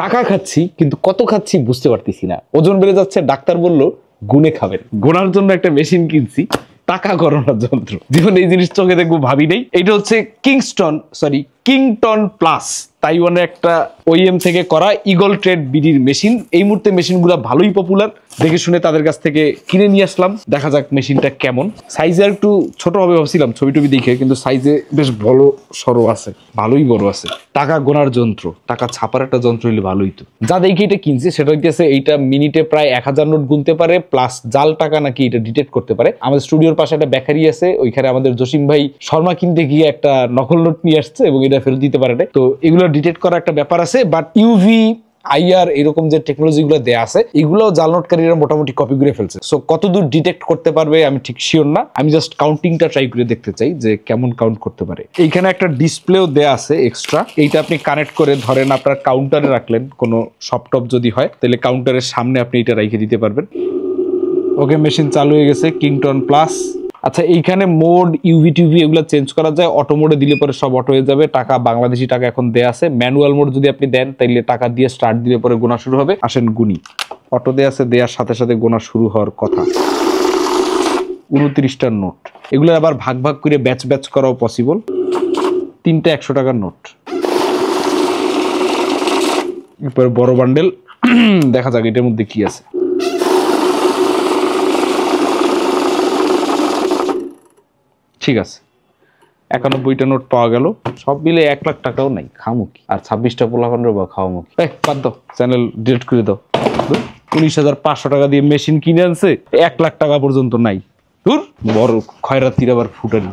টাকা খাচ্ছি কিন্তু কত খাচ্ছি বুঝতে পারতেছি না। ওজন বেড়ে যাচ্ছে, ডাক্তার বললো গুনে খাবেন। গোনার জন্য একটা মেশিন কিনছি, টাকা গণনার যন্ত্র। জীবনে এই জিনিস চোখে দেখবো ভাবি নেই। এটা হচ্ছে কিংটন প্লাস, তাইওয়ানের একটা ওইএম থেকে করা ইগল ট্রেড বিডির মেশিন। এই মুহূর্তে মেশিনগুলো ভালোই পপুলার, দেখে শুনে তাদের কাছ থেকে কিনে নিয়ে আসলাম। দেখা যাক মেশিনটা কেমন। সাইজে একটু ছোট হবে ভাবছিলাম ছবি টবি দেখে, কিন্তু সাইজে বেশ বড় সড়ো আছে, ভালোই বড় আছে। টাকা গোনার যন্ত্র, টাকা ছাপার একটা যন্ত্র হলে ভালোই তো। যা দেখি এটা কিনছে সেটা হইতেছে এইটা মিনিটে প্রায় 1000 নোট গুনতে পারে, প্লাস জাল টাকা নাকি এটা ডিটেক্ট করতে পারে। আমাদের স্টুডিওর পাশে একটা বেকারি আছে, ওইখানে আমাদের জসিম ভাই শর্মা কিনতে গিয়ে একটা নকল নোট নিয়ে আসছে এবং এটা ফেরত দিতে পারে। তো এগুলো ডিটেক্ট করা একটা ব্যাপার আছে, বাট ইউভি আইআর এরকম যে টেকনোলজি গুলো দেয়া আছে এগুলো জাল নোটকারীরা মোটামুটি কপি করে ফেলছে। সো কতদূর ডিটেক্ট করতে পারবে আমি ঠিক শিওর না। আমি জাস্ট কাউন্টিংটা ট্রাই করে দেখতে চাই যে কেমন কাউন্ট করতে পারে। এইখানে একটা ডিসপ্লেও দেয়া আছে এক্সট্রা, এইটা আপনি কানেক্ট করে ধরেন আপনার কাউন্টারে রাখলেন, কোনো শপটপ যদি হয় তাহলে কাউন্টারের সামনে আপনি এটা রেখে দিতে পারবেন। ওকে, মেশিন চালু হয়ে গেছে কিংটন প্লাস। আচ্ছা, এইখানে মোড ইউভি টিভি এগুলো চেঞ্জ করা যায়। অটো মোডে দিলে পরে সব অটো হয়ে যাবে। টাকা বাংলাদেশি টাকা এখন দেয়া আছে। ম্যানুয়াল মোড যদি আপনি দেন তাইলে টাকা দিয়ে স্টার্ট দিলে পরে গোনা শুরু হবে। আসেন গুনি। অটো দেয়া আছে, দেওয়ার সাথে সাথে গোনা শুরু হওয়ার কথা। 29টা নোট। এগুলো আবার ভাগ ভাগ করে ব্যাচ ব্যাচ করাও পসিবল। 3টা 100 টাকার নোট। এরপর বড় বান্ডেল, দেখা যাক এটার মধ্যে কি আছে। ঠিক আছে, 91টা নোট পাওয়া গেল। সব মিলে 1 লাখ টাকাও নাই, খামুকি। আর 26টা পোলাপানের বা খাওয়ামুখী। বাদ দাও, চ্যানেল ডিলিট করে দাও। 19,500 টাকা দিয়ে মেশিন কিনে আনছে, 1 লাখ টাকা পর্যন্ত নাই। বড় খয়রাতির আবার ফুটানি।